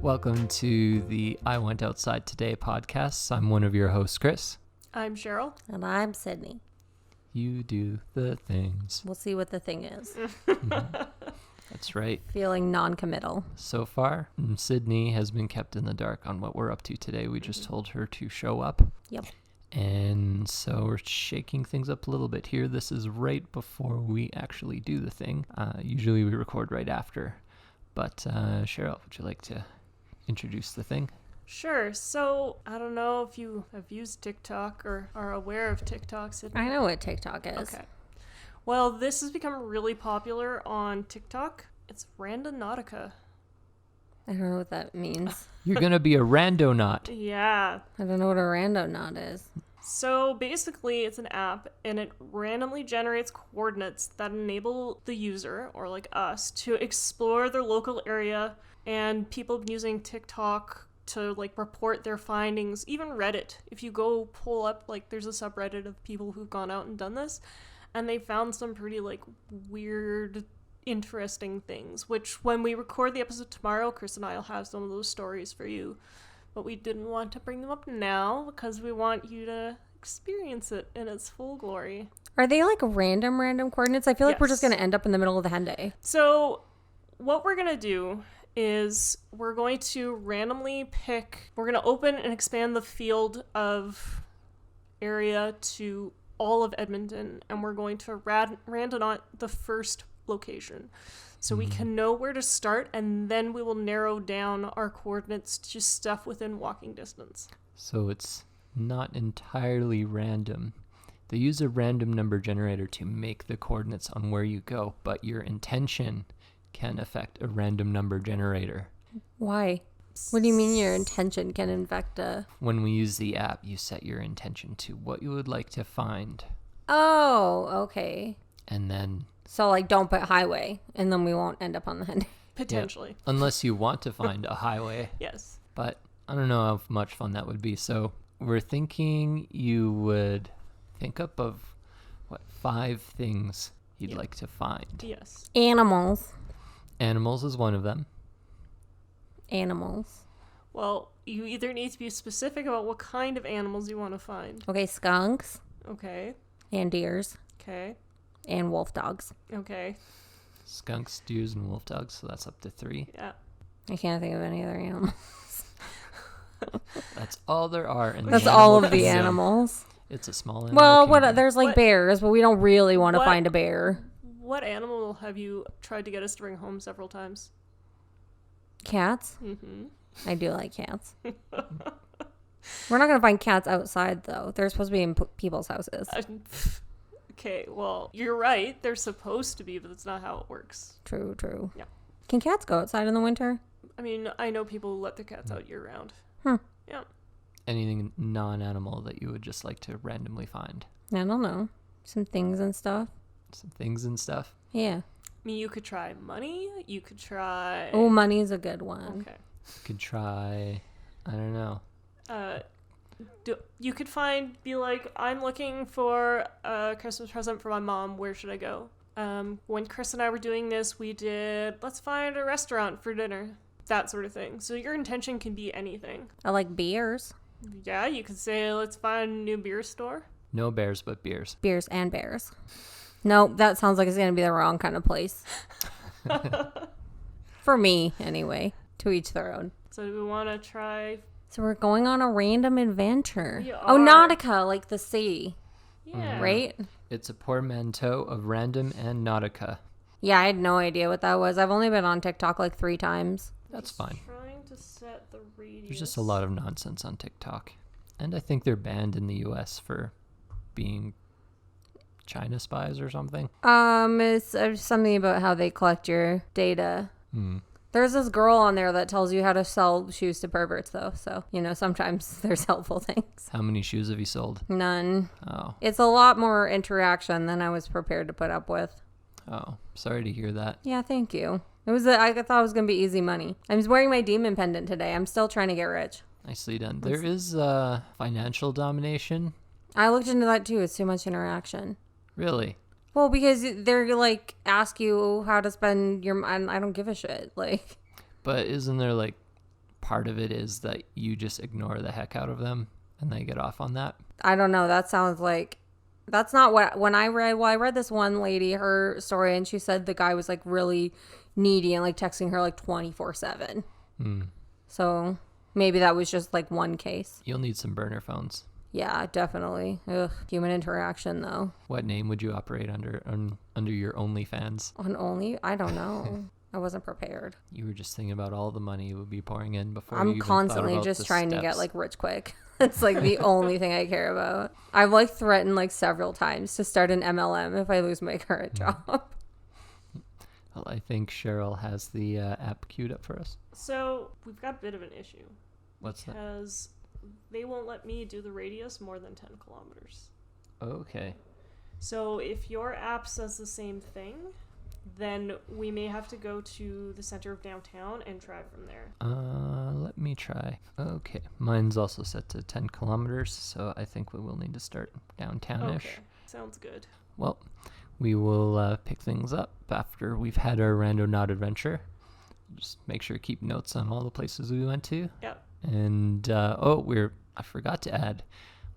Welcome to the I Went Outside Today podcast. I'm one of your hosts, Chris. I'm Cheryl. And I'm Sydney. You do the things. We'll see what the thing is. That's right. Feeling non-committal. So far, Sydney has been kept in the dark on what we're up to today. We just told her to show up. Yep. And so we're shaking things up a little bit here. This is right before we actually do the thing. Usually we record right after. But Cheryl, would you like to introduce the thing? Sure. So, I don't know if you have used TikTok or are aware of TikTok, Sydney. I know what TikTok is. Okay. Well, this has become really popular on TikTok. It's Randonautica. I don't know what that means. You're going to be a randonaut. Yeah. I don't know what a randonaut is. So basically, it's an app, and it randomly generates coordinates that enable the user, or like us, to explore their local area. And people have been using TikTok to like report their findings, even Reddit. If you go pull up, like there's a subreddit of people who've gone out and done this, and they found some pretty like weird, interesting things, which when we record the episode tomorrow, Chris and I will have some of those stories for you. But we didn't want to bring them up now because we want you to experience it in its full glory. Are they like random coordinates? I feel like we're just Yes. going to end up in the middle of the Henday. So what we're going to do is we're going to randomly pick, we're going to open and expand the field of area to all of Edmonton, and we're going to randonaut the first location. So we can know where to start, and then we will narrow down our coordinates to stuff within walking distance. So it's not entirely random. They use a random number generator to make the coordinates on where you go, but your intention can affect a random number generator. Why? What do you mean your intention can infect a... When we use the app, you set your intention to what you would like to find, Oh, okay. and then So like don't put highway, and then we won't end up on the Henday. Potentially. unless you want to find a highway, Yes. but I don't know how much fun that would be. So we're thinking you would think up of 5 things you'd like to find. Yes. Animals. Animals is one of them. Animals. Well, you either need to be specific about what kind of animals you want to find. Okay, skunks Okay. and deers Okay. and wolf dogs. Okay. Skunks, deers, and wolf dogs, so that's up to 3. Yeah. I can't think of any other animal. That's all there are in That's the all animal of the kingdom. animals. It's a small animal Well, kingdom. there's like What- bears, but we don't really want to what- find a bear. What animal have you tried to get us to bring home several times? Cats? Mm-hmm. I do like cats. We're not going to find cats outside, though. They're supposed to be in people's houses. Okay, well, you're right. They're supposed to be, but that's not how it works. True. Yeah. Can cats go outside in the winter? I mean, I know people who let their cats out year round. Hmm. Yeah. Anything non-animal that you would just like to randomly find. I don't know. Some things and stuff. Some things and stuff. Yeah. I mean, you could try money. You could try... Oh, money's a good one. Okay. Could try, I don't know. You could be like, I'm looking for a Christmas present for my mom. Where should I go? When Chris and I were doing this, we did, let's find a restaurant for dinner. That sort of thing. So your intention can be anything. I like beers. Yeah, you could say, let's find a new beer store. No bears, but beers. Beers and bears. Nope, that sounds like it's going to be the wrong kind of place. For me, anyway. To each their own. So do we want to try? So we're going on a random adventure. We Oh, are. Nautica, like the sea, Yeah. right? It's a portmanteau of random and nautica. Yeah, I had no idea what that was. I've only been on TikTok like 3 times. That's fine. Trying to set the radius. There's just a lot of nonsense on TikTok. And I think they're banned in the US for being China spies or something. It's something about how they collect your data. There's this girl on there that tells you how to sell shoes to perverts, though. So, sometimes there's helpful things. How many shoes have you sold? None. Oh, It's a lot more interaction than I was prepared to put up with. Sorry to hear that. Yeah, thank you. I thought it was going to be easy money. I'm wearing my demon pendant today. I'm still trying to get rich. Nicely done. There is financial domination. I looked into that too. It's too much interaction. Really? Well, because they're like ask you how to spend your, and I don't give a shit. Like, But isn't there like part of it is that you just ignore the heck out of them and they get off on that. I don't know. That sounds like that's not what I read this one lady, her story, and she said the guy was like really needy and like texting her like 24/7. So maybe that was just like one case. You'll need some burner phones. Yeah, definitely. Ugh, human interaction though. What name would you operate under your OnlyFans? On Only? I don't know. I wasn't prepared. You were just thinking about all the money you would be pouring in before you I'm even constantly thought about just the trying to get steps. like rich quick. It's like the only thing I care about. I've like threatened like several times to start an MLM if I lose my current job. Well, I think Cheryl has the app queued up for us. So we've got a bit of an issue. What's that? Because they won't let me do the radius more than 10 kilometers. Okay. So if your app says the same thing, then we may have to go to the center of downtown and drive from there. Let me try. Okay. Mine's also set to 10 kilometers, so I think we will need to start downtownish. Okay, sounds good. Well, we will pick things up after we've had our Randonaut adventure. Just make sure to keep notes on all the places we went to. Yep. And, I forgot to add,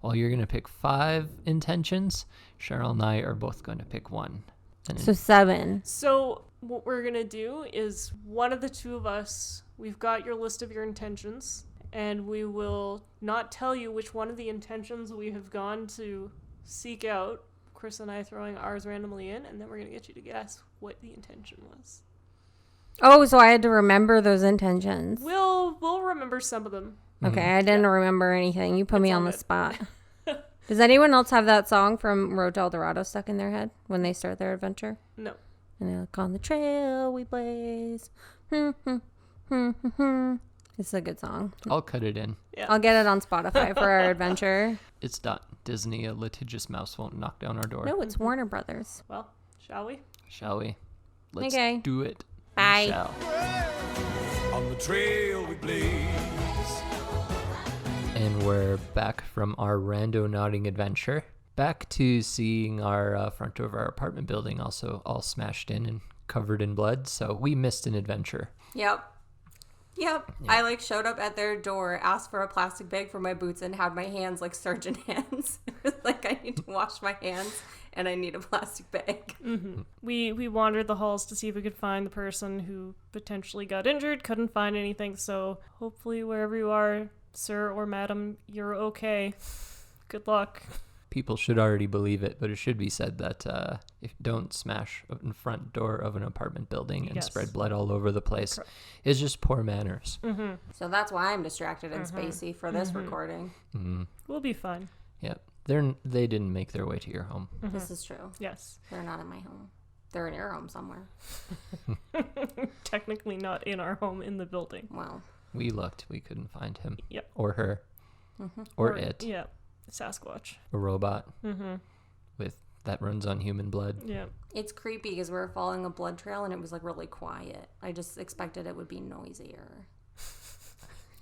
while you're going to pick 5 intentions, Cheryl and I are both going to pick 1. And So 7. So what we're going to do is one of the two of us, we've got your list of your intentions, and we will not tell you which one of the intentions we have gone to seek out. Chris and I throwing ours randomly in, and then we're going to get you to guess what the intention was. Oh, so I had to remember those intentions. We'll remember some of them. Okay, I didn't remember anything. You put me It's all on the good. spot. Does anyone else have that song from Road to El Dorado stuck in their head when they start their adventure? No. And they're like, on the trail we blaze. It's a good song. I'll cut it in. Yeah. I'll get it on Spotify for our adventure. It's done. Disney, a litigious mouse won't knock down our door. No, it's Warner Brothers. Well, shall we? Shall we? Let's Okay. do it. We Bye. shall. On the trail we blaze. And we're back from our randonauting adventure. Back to seeing our front of our apartment building also all smashed in and covered in blood. So we missed an adventure. Yep. I like showed up at their door, asked for a plastic bag for my boots, and had my hands like surgeon hands. It was like I need to wash my hands and I need a plastic bag. Mm-hmm. We wandered the halls to see if we could find the person who potentially got injured. Couldn't find anything, so hopefully wherever you are, sir or madam, you're okay. Good luck. People should already believe it, but it should be said that if don't smash in front door of an apartment building and Yes. spread blood all over the place. Correct. It's just poor manners. Mm-hmm. So that's why I'm distracted and spacey for this recording. We'll be fine. Yep. They didn't make their way to your home. This is true. Yes. They're not in my home. They're in your home somewhere. Technically not in our home in the building. Well, We looked. We couldn't find him. Yep. Or her. Or it. Yeah. Sasquatch. A robot with that runs on human blood. Yeah. it's creepy because we were following a blood trail and it was like really quiet. I just expected it would be noisier.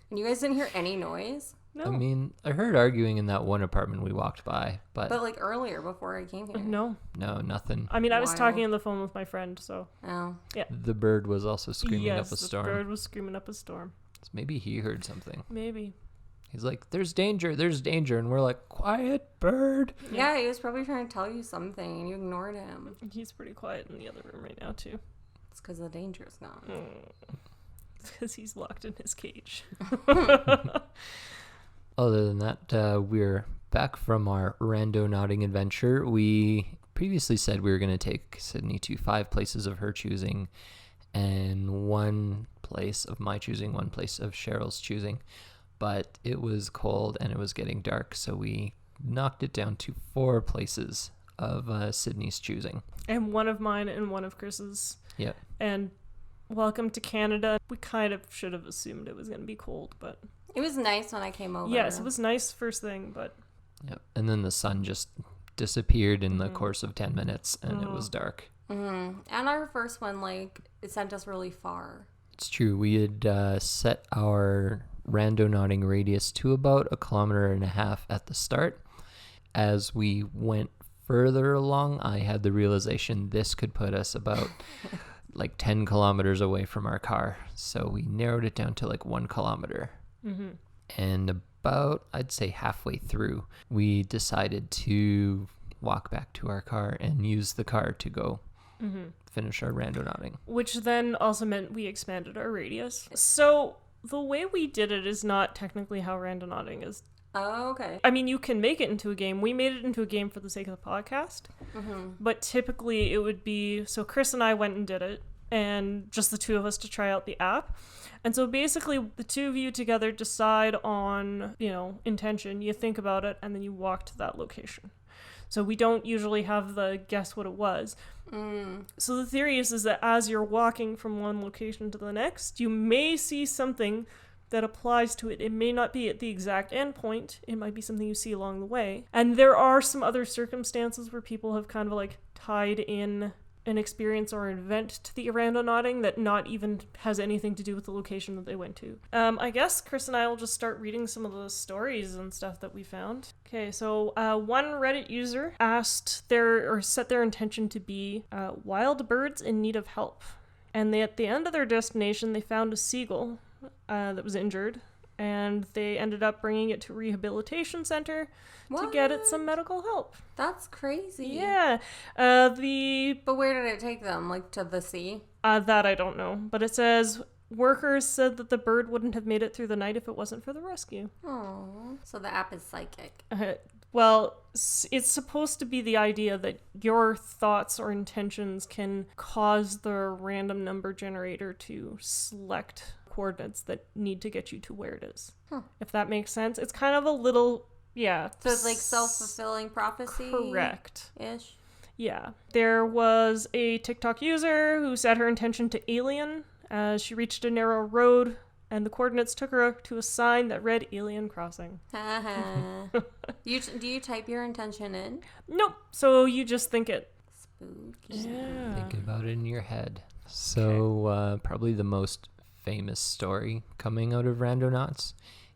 And you guys didn't hear any noise? No. I mean, I heard arguing in that one apartment we walked by, but Like earlier before I came here. No. no, nothing. I mean, I was Wild. talking on the phone with my friend, so. Oh. The bird was also screaming yes, up a storm. the bird was screaming up a storm. So maybe he heard something. Maybe. He's like, there's danger, and we're like, quiet, bird. Yeah, he was probably trying to tell you something and you ignored him. He's pretty quiet in the other room right now, too. It's because the danger's gone. Because he's locked in his cage. Other than that, we're back from our randonauting adventure. We previously said we were going to take Sydney to 5 places of her choosing and 1 place of my choosing, 1 place of Cheryl's choosing. But it was cold and it was getting dark, so we knocked it down to 4 places of Sydney's choosing. And one of mine and one of Chris's. Yep. And welcome to Canada. We kind of should have assumed it was going to be cold, but... It was nice when I came over. Yes, it was nice first thing, but... Yep. And then the sun just disappeared in the course of 10 minutes and it was dark. And our first one, it sent us really far. It's true. We had set our randonauting radius to about 1.5 kilometers at the start. As we went further along, I had the realization this could put us about like 10 kilometers away from our car. So we narrowed it down to like 1 kilometer. And about, I'd say halfway through, we decided to walk back to our car and use the car to go finish our randonauting. Which then also meant we expanded our radius. So the way we did it is not technically how randonauting is. Oh, okay. I mean, you can make it into a game. We made it into a game for the sake of the podcast. But typically it would be, so Chris and I went and did it, and just the two of us to try out the app. And so basically the two of you together decide on, intention. You think about it, and then you walk to that location. So we don't usually have the guess what it was. So the theory is that as you're walking from one location to the next, you may see something that applies to it. It may not be at the exact end point. It might be something you see along the way. And there are some other circumstances where people have kind of like tied in an experience or an event to the randonauting that not even has anything to do with the location that they went to. I guess Chris and I will just start reading some of the stories and stuff that we found. Okay, so one Reddit user set their intention to be wild birds in need of help. And at the end of their destination, they found a seagull that was injured, and they ended up bringing it to a rehabilitation center to get it some medical help. That's crazy. Yeah. But where did it take them? Like to the sea? That I don't know. But it says workers said that the bird wouldn't have made it through the night if it wasn't for the rescue. Oh. So the app is psychic. Well, it's supposed to be the idea that your thoughts or intentions can cause the random number generator to select coordinates that need to get you to where it is. If that makes sense. It's kind of a little, So it's like self-fulfilling prophecy? Correct-ish. Yeah. There was a TikTok user who set her intention to alien as she reached a narrow road, and the coordinates took her to a sign that read alien crossing. Do you type your intention in? Nope. So you just think it. Spooky. Yeah. Think about it in your head. So probably the most famous story coming out of Randonauts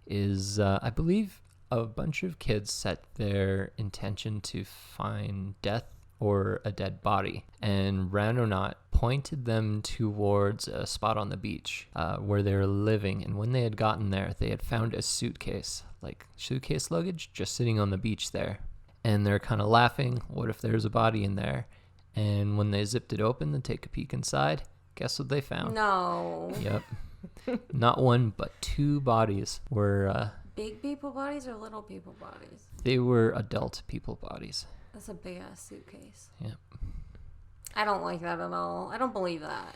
is, I believe, a bunch of kids set their intention to find death or a dead body, and Randonaut pointed them towards a spot on the beach where they were living, and when they had gotten there, they had found a suitcase luggage just sitting on the beach there, and they're kind of laughing, what if there's a body in there? And when they zipped it open to take a peek inside, guess what they found? No. Yep. Not one, but 2 bodies were... Big people bodies or little people bodies? They were adult people bodies. That's a big-ass suitcase. Yep. I don't like that at all. I don't believe that.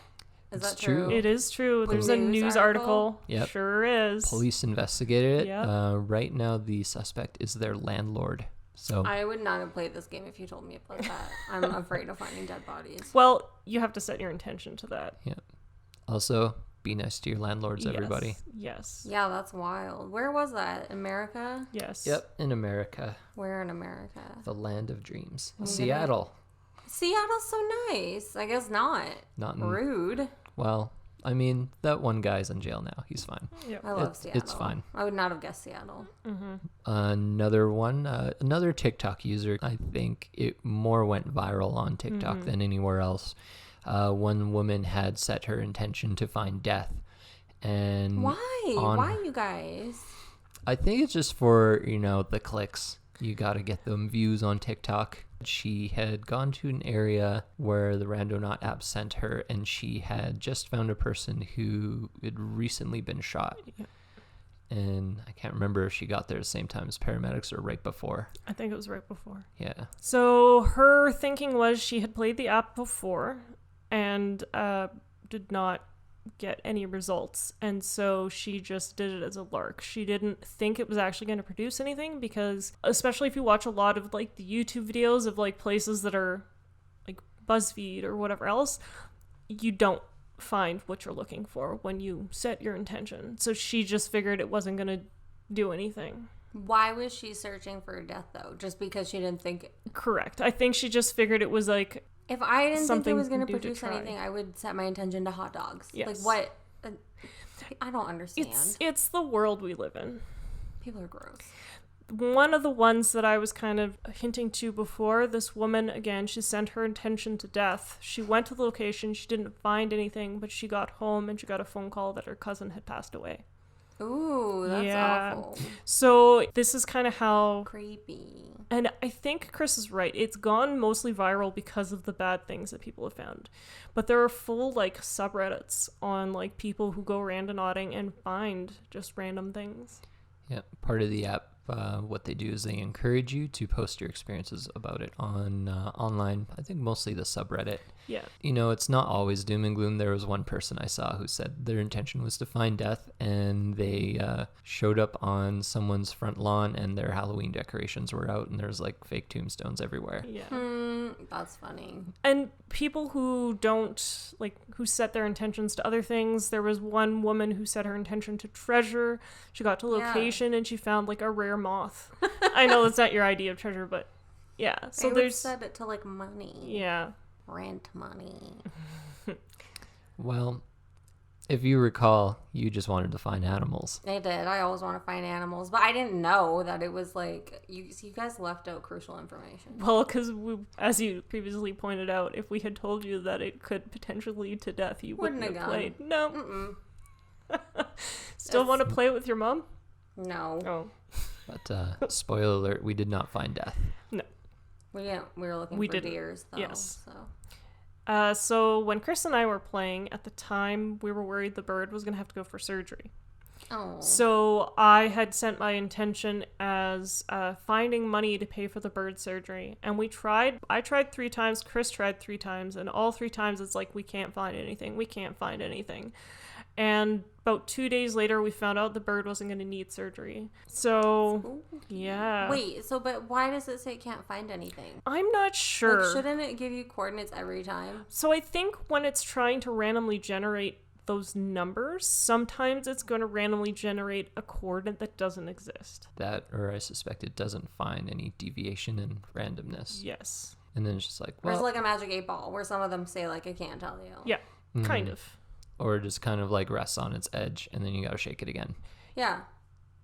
Is It's that true? true. It is true. There's a News news article? article. Yep. Sure is. Police investigated it. Yep. Right now, the suspect is their landlord. So I would not have played this game if you told me about that. I'm afraid of finding dead bodies. Well, you have to set your intention to that. also be nice to your landlords, everybody. Yes. Yeah, that's wild. Where was that? America? Yes. Yep, in America, Where in America? the land of dreams. I'm gonna- Seattle. Seattle's so nice. I guess not. Not in, Rude. well, I mean, that one guy's in jail now. He's fine. Yep. I love It's Seattle. fine. I would not have guessed Seattle. Another one, another TikTok user. I think it more went viral on TikTok than anywhere else. One woman had set her intention to find death. And Why? on- Why, you guys? I think it's just for, the clicks. You got to get them views on TikTok. She had gone to an area where the Randonaut app sent her, and she had just found a person who had recently been shot. Yeah. And I can't remember if she got there at the same time as paramedics or right before. I think it was right before. Yeah. So her thinking was she had played the app before and did not get any results, and so she just did it as a lark. She didn't think it was actually going to produce anything, because especially if you watch a lot of like the YouTube videos of like places that are like BuzzFeed or whatever else, you don't find what you're looking for when you set your intention. So she just figured it wasn't going to do anything. Why was she searching for death, though? Just because she didn't think... Correct. I think she just figured it was like... If I didn't think Something it was going to new to produce try. anything, I would set my intention to hot dogs. Yes. Like, what? I don't understand. It's the world we live in. People are gross. One of the ones that I was kind of hinting to before, this woman, again, she sent her intention to death. She went to the location, she didn't find anything, but she got home and she got a phone call that her cousin had passed away. Ooh, that's awful. So this is kind of how... Creepy. And I think Chris is right. It's gone mostly viral because of the bad things that people have found. But there are full, like, subreddits on, like, people who go randonauting and find just random things. Yeah, part of the app, what they do is they encourage you to post your experiences about it on online. I think mostly the subreddit. Yeah. You know, it's not always doom and gloom. There was one person I saw who said their intention was to find death, and they showed up on someone's front lawn, and their Halloween decorations were out, and there's like fake tombstones everywhere. Yeah. That's funny. And people who don't, like, who set their intentions to other things. There was one woman who set her intention to treasure. She got to location and she found, like, a rare moth. I know that's not your idea of treasure, but yeah. So there's set it to, like, money. Yeah. Rent money. Well, if you recall, you just wanted to find animals. I did. I always want to find animals, but I didn't know that it was like you guys left out crucial information. Well, because as you previously pointed out, if we had told you that it could potentially lead to death, you wouldn't have played. No. Still want to play it with your mom? No. Oh. But spoiler alert, we did not find death. No. We were looking for deers, though. Yes. So. So when Chris and I were playing, at the time, we were worried the bird was going to have to go for surgery. Oh. So I had sent my intention as finding money to pay for the bird surgery. And we tried. I tried 3 times. Chris tried 3 times. And all 3 times it's like, we can't find anything. We can't find anything. And about 2 days later, we found out the bird wasn't going to need surgery. So, yeah. Wait, but why does it say it can't find anything? I'm not sure. Like, shouldn't it give you coordinates every time? So I think when it's trying to randomly generate those numbers, sometimes it's going to randomly generate a coordinate that doesn't exist. That, or I suspect it doesn't find any deviation in randomness. Yes. And then it's just like, Or well... it's like a magic 8-ball, where some of them say, like, I can't tell you. Yeah, kind of. Or it just kind of like rests on its edge, and then you gotta shake it again. Yeah.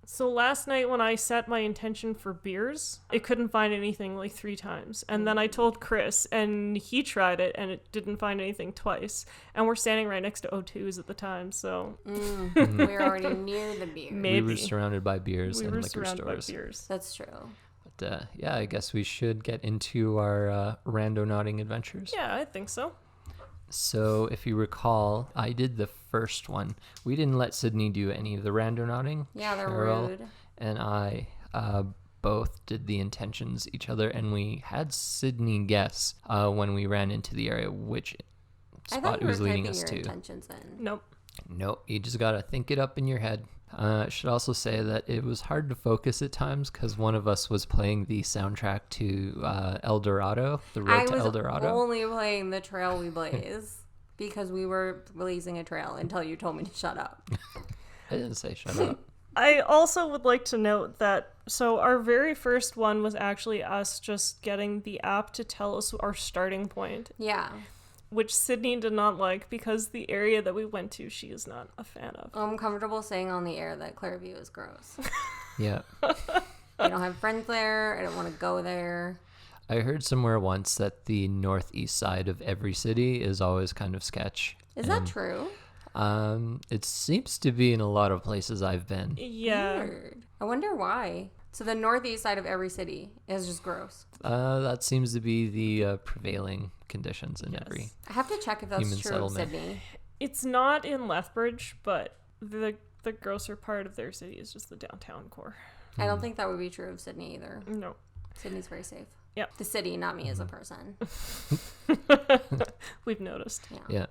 So last night when I set my intention for beers, it couldn't find anything like 3 times. And then I told Chris, and he tried it, and it didn't find anything twice. And we're standing right next to O2s at the time, so... We were already near the beers. Maybe. We were surrounded by beers and liquor surrounded stores. by beers. That's true. But yeah, I guess we should get into our randonauting adventures. Yeah, I think so. So if you recall, I did the first one. We didn't let Sydney do any of the randonauting. Yeah, they're Cheryl rude. and I both did the intentions each other, and we had Sydney guess when we ran into the area which spot it was leading us to. Intentions in. Nope. Nope, you just gotta think it up in your head. I should also say that it was hard to focus at times because one of us was playing the soundtrack to El Dorado, the Road to El Dorado. I was only playing the Trail We Blaze because we were blazing a trail until you told me to shut up. I didn't say shut up. I also would like to note that, so our very first one was actually us just getting the app to tell us our starting point. Yeah. Which Sydney did not like because the area that we went to, she is not a fan of. I'm comfortable saying on the air that Clairview is gross. Yeah. I don't have friends there. I don't want to go there. I heard somewhere once that the northeast side of every city is always kind of sketch. Is that true? It seems to be in a lot of places I've been. Yeah. Weird. I wonder why. So the northeast side of every city is just gross. That seems to be the prevailing conditions in every. I have to check if that's Human true settlement. of Sydney. It's not in Lethbridge, but the grosser part of their city is just the downtown core. I don't think that would be true of Sydney either. No. Sydney's very safe. Yep. The city, not me as a person. We've noticed. Yeah.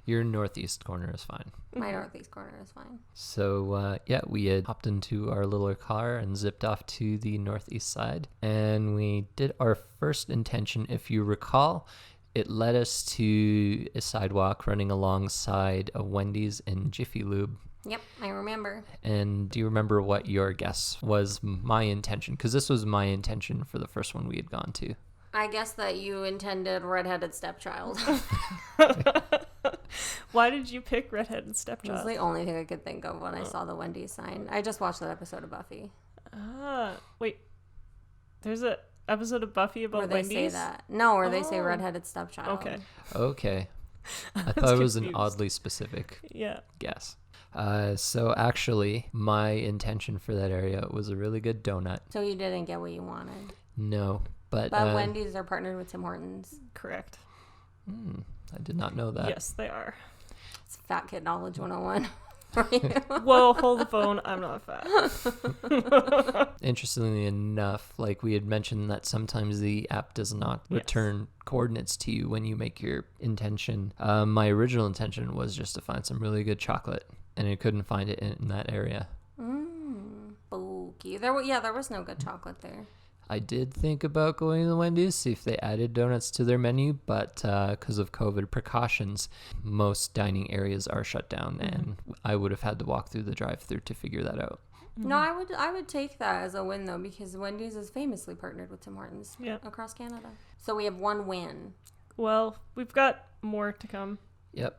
Your northeast corner is fine. My northeast corner is fine. So, we had hopped into our little car and zipped off to the northeast side. And we did our first intention. If you recall, it led us to a sidewalk running alongside a Wendy's and Jiffy Lube. Yep, I remember. And do you remember what your guess was my intention? Because this was my intention for the first one we had gone to. I guess that you intended redheaded stepchild. Why did you pick redheaded That's stepchild? the only thing I could think of when I saw the Wendy's sign. I just watched that episode of Buffy. Wait. There's a episode of Buffy about Where they Wendy's? say that. No, where they say redheaded stepchild. Okay. I thought it was an oddly specific Yeah. guess. So actually, my intention for that area was a really good donut. So you didn't get what you wanted. No, but Wendy's are partnered with Tim Hortons. Correct. I did not know that. Yes, they are. It's Fat Kid Knowledge 101 for you. Whoa, hold the phone. I'm not fat. Interestingly enough, like we had mentioned that sometimes the app does not return coordinates to you when you make your intention. My original intention was just to find some really good chocolate, and I couldn't find it in that area. Spooky. There was no good chocolate there. I did think about going to the Wendy's, see if they added donuts to their menu, but because of COVID precautions, most dining areas are shut down, and I would have had to walk through the drive-thru to figure that out. No, I would take that as a win though, because Wendy's is famously partnered with Tim Hortons across Canada. So we have one win. Well, we've got more to come. Yep.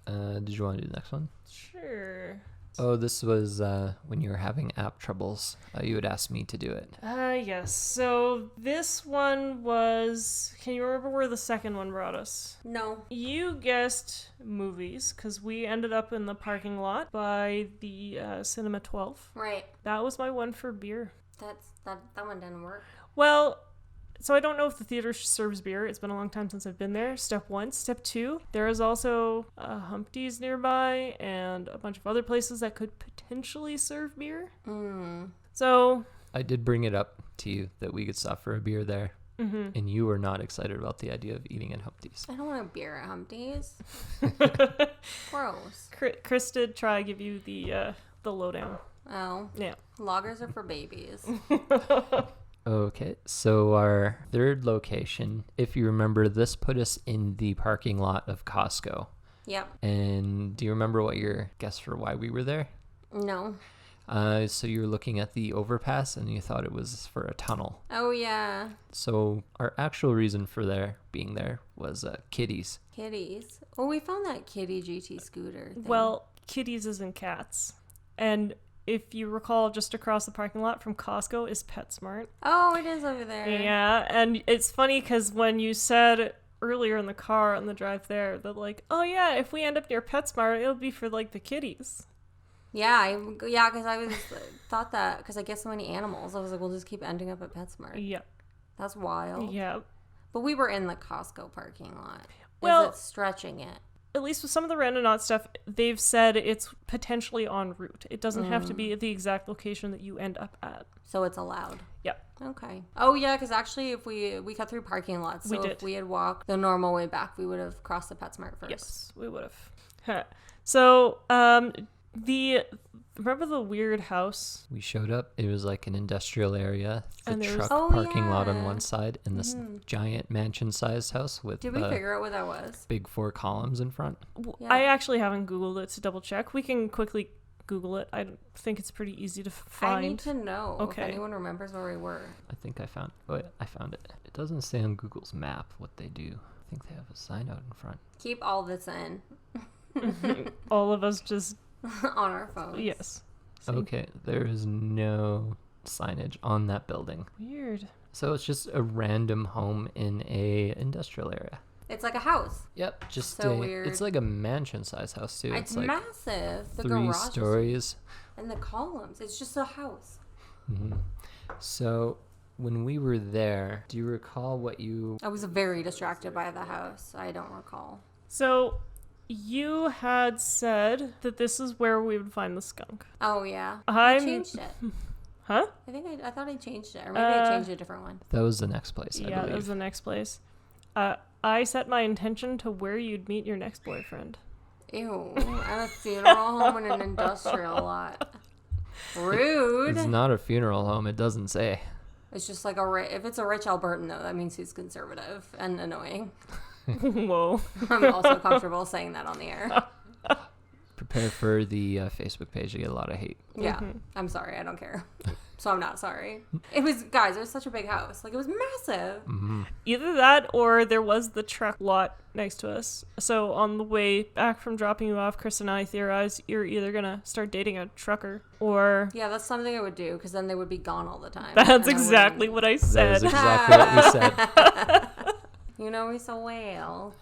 Did you want to do the next one? Sure. Oh, this was when you were having app troubles. You had asked me to do it. Yes. So this one was... Can you remember where the second one brought us? No. You guessed movies, because we ended up in the parking lot by the Cinema 12. Right. That was my one for beer. That one didn't work. Well... So I don't know if the theater serves beer. It's been a long time since I've been there. Step 1. Step 2, there is also Humpty's nearby and a bunch of other places that could potentially serve beer. So... I did bring it up to you that we could stop for a beer there. And you were not excited about the idea of eating at Humpty's. I don't want a beer at Humpty's. Gross. Chris did try to give you the lowdown. Oh. Yeah. Lagers are for babies. Okay, so our third location, if you remember, this put us in the parking lot of Costco. Yep. And do you remember what your guess for why we were there? No. So you were looking at the overpass and you thought it was for a tunnel. Oh, yeah. So our actual reason for being there was kitties. Kitties. Oh, we found that kitty GT scooter thing. Well, kitties isn't cats. And... If you recall, just across the parking lot from Costco is PetSmart. Oh, it is over there. Yeah, and it's funny because when you said earlier in the car on the drive there that like, oh yeah, if we end up near PetSmart, it'll be for like the kitties. Yeah, because I was thought that because I get so many animals, I was like, we'll just keep ending up at PetSmart. Yep. That's wild. Yeah. But we were in the Costco parking lot. Well, is it stretching it? At least with some of the Randonauts stuff, they've said it's potentially en route. It doesn't have to be at the exact location that you end up at. So it's allowed. Yep. Okay. Oh yeah, because actually, if we cut through parking lots, so we did. If we had walked the normal way back, we would have crossed the PetSmart first. Yes, we would have. So, remember the weird house? We showed up. It was like an industrial area, the And there was- truck parking lot on yeah. one side, and this giant mansion-sized house with Did we figure out what that was? big 4 columns in front. Yeah. I actually haven't Googled it to double check. We can quickly Google it. I think it's pretty easy to find. I need to know Okay. if anyone remembers where we were. I think I found. Oh, yeah, I found it. It doesn't say on Google's map what they do. I think they have a sign out in front. Keep all this in All of us just on our phones. yes. Okay, there is no signage on that building. Weird. So it's just a random home in a industrial area. It's like a house. Yep, just So weird. It's like a mansion-sized house too. It's like massive. The 3 garage stories. and the columns. It's just a house. So when we were there, do you recall what you? I was very distracted by the house. I don't recall. So you had said that this is where we would find the skunk. Oh yeah, I I'm- changed it. Huh? I thought I changed it, or maybe I changed a different one. That was the next place, I Yeah, believe. that was the next place. I set my intention to where you'd meet your next boyfriend. Ew, at a funeral home in an industrial lot. Rude. It's not a funeral home. It doesn't say. It's just like if it's a rich Albertan though, that means he's conservative and annoying. Whoa. I'm also comfortable saying that on the air. Prepare for the Facebook page to get a lot of hate. Yeah, I'm sorry. I don't care. So I'm not sorry. It was such a big house. Like, it was massive. Either that or there was the truck lot next to us. So on the way back from dropping you off, Chris and I theorized you're either going to start dating a trucker or... Yeah, that's something I would do, because then they would be gone all the time. That's exactly what I That said. is exactly what we said. You know me so well.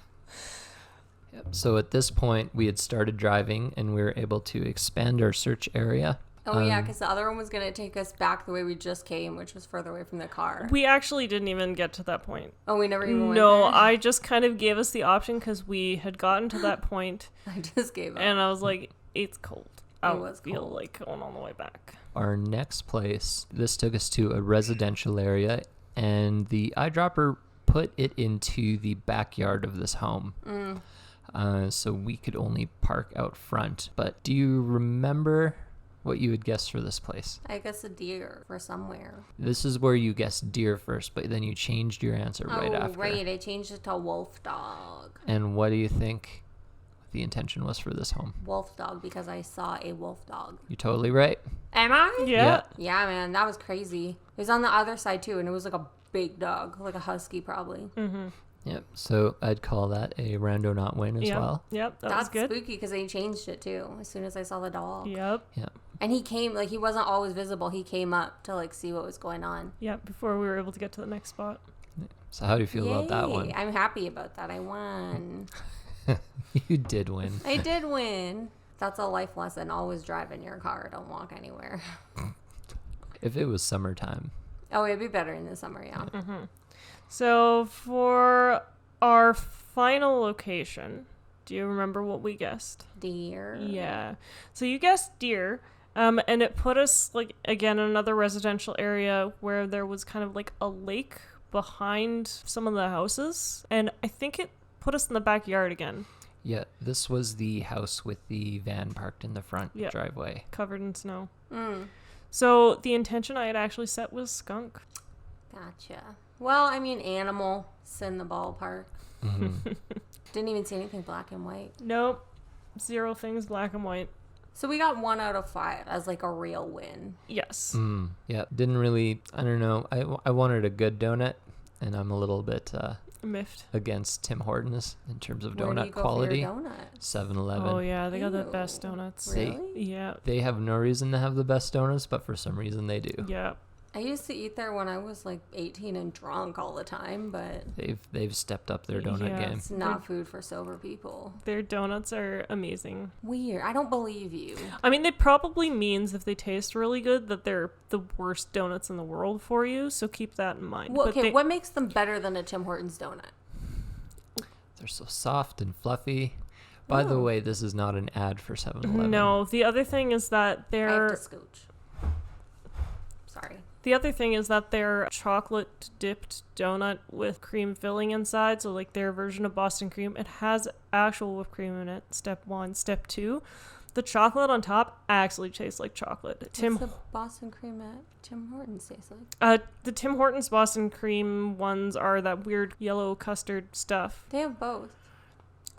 Yep. So at this point, we had started driving, and we were able to expand our search area. Oh, yeah, because the other one was going to take us back the way we just came, which was further away from the car. We actually didn't even get to that point. Oh, we never even went No, there? I just kind of gave us the option because we had gotten to that point, I just gave up. and I was like, it's cold. I was feel cold. like going on the way back. Our next place, this took us to a residential area, and the eyedropper put it into the backyard of this home. So we could only park out front. But do you remember what you would guess for this place? I guess a deer for somewhere. This is where you guessed deer first, but then you changed your answer right after. Right. I changed it to wolf dog. And what do you think the intention was for this home? Wolf dog, because I saw a wolf dog. You're totally right. Am I? Yeah. Yeah, man, that was crazy. It was on the other side, too, and it was like a big dog, like a husky, probably. Yep. So I'd call that a Randonaut win as well. Yep, that That's was good. spooky, because they changed it, too, as soon as I saw the dog. Yep. Yep. And he came, like, he wasn't always visible. He came up to, like, see what was going on. Yep, before we were able to get to the next spot. So how do you feel about that Yay. one? I'm happy about that. I won. You did win. I did win. That's a life lesson. Always drive in your car. Don't walk anywhere. If it was summertime. Oh, it'd be better in the summer, yeah. So for our final location, do you remember what we guessed? Deer. Yeah. So you guessed deer, and it put us, like, again, in another residential area where there was kind of like a lake behind some of the houses. And I think it put us in the backyard again, Yeah, this was the house with the van parked in the front Yep. driveway. covered in snow. Mm, So the intention I had actually set was skunk. gotcha. Well, I mean, animal. It's in the ballpark. Didn't even see anything black and white. Nope. 0 things black and white. So we got 1 out of 5 as like a real win. Yes. Yeah, didn't really, I don't know. I wanted a good donut, and I'm a little bit Miffed. against Tim Hortons in terms of Where do donut you go quality. For your donut? 7-Eleven. Oh, yeah. They got the Ew. best donuts. They- Really? Yeah. They have no reason to have the best donuts, but for some reason they do. Yeah. I used to eat there when I was like 18 and drunk all the time, but They've stepped up their donut Yeah. game. it's not food for sober people. Their donuts are amazing. Weird. I don't believe you. I mean, it probably means if they taste really good that they're the worst donuts in the world for you, so keep that in mind. Well, But okay, they- what makes them better than a Tim Hortons donut? They're so soft and fluffy. By the Oh. way, this is not an ad for 7-Eleven. No, the other thing is that I have they're to scooch. Sorry. the other thing is that they're chocolate dipped donut with cream filling inside, so like their version of Boston cream. It has actual whipped cream in it. Step 1, step 2. The chocolate on top actually tastes like chocolate. What's the Boston cream at Tim Hortons taste like? The Tim Hortons Boston cream ones are that weird yellow custard stuff. They have both.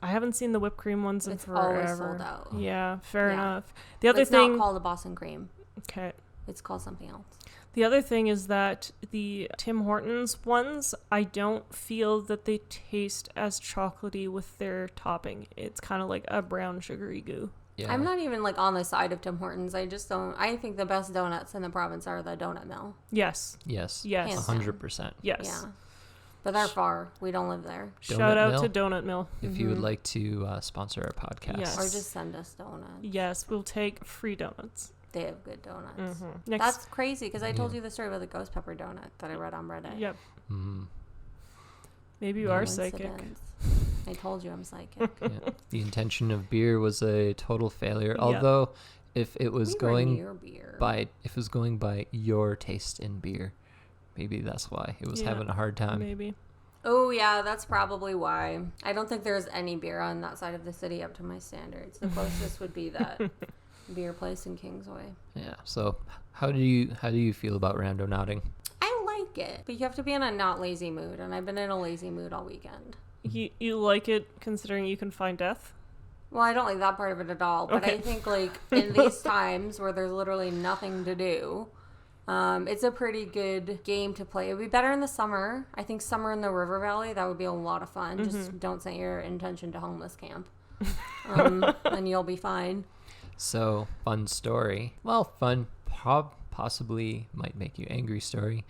I haven't seen the whipped cream ones in It's forever. always sold out. Yeah, fair Yeah. enough. The other It's thing, not called a Boston cream. okay. It's called something else. The other thing is that the Tim Hortons ones, I don't feel that they taste as chocolatey with their topping. It's kind of like a brown sugary goo. Yeah. I'm not even like on the side of Tim Hortons. I just don't. I think the best donuts in the province are the donut mill. Yes. Yes. Yes. Hands 100%. Yes. Yeah. But they're far. We don't live there. Shout out Mill. to Donut Mill. If you would like to sponsor our podcast. Yes. Or just send us donuts. Yes, we'll take free donuts. They have good donuts. Next. That's crazy because I told you the story about the ghost pepper donut that I read on Reddit. Yep. Mhm. Maybe you No are psychic. incidents. I told you I'm psychic. Yeah. The intention of beer was a total failure. Yep. Although, if it was We were going near beer. if it was going by your taste in beer, maybe that's why it was Yeah, having a hard time. Maybe. Oh yeah, that's probably why. I don't think there's any beer on that side of the city up to my standards. The closest would be that beer place in Kingsway. Yeah. So, how do you feel about randonauting? I like it, but you have to be in a not lazy mood, and I've been in a lazy mood all weekend. You like it considering you can find death? Well, I don't like that part of it at all. But Okay. I think, like, in these times where there's literally nothing to do, it's a pretty good game to play. It would be better in the summer. I think summer in the River Valley, that would be a lot of fun. Just don't set your intention to homeless camp. And you'll be fine. So, fun story. Well, fun, possibly might make you angry story.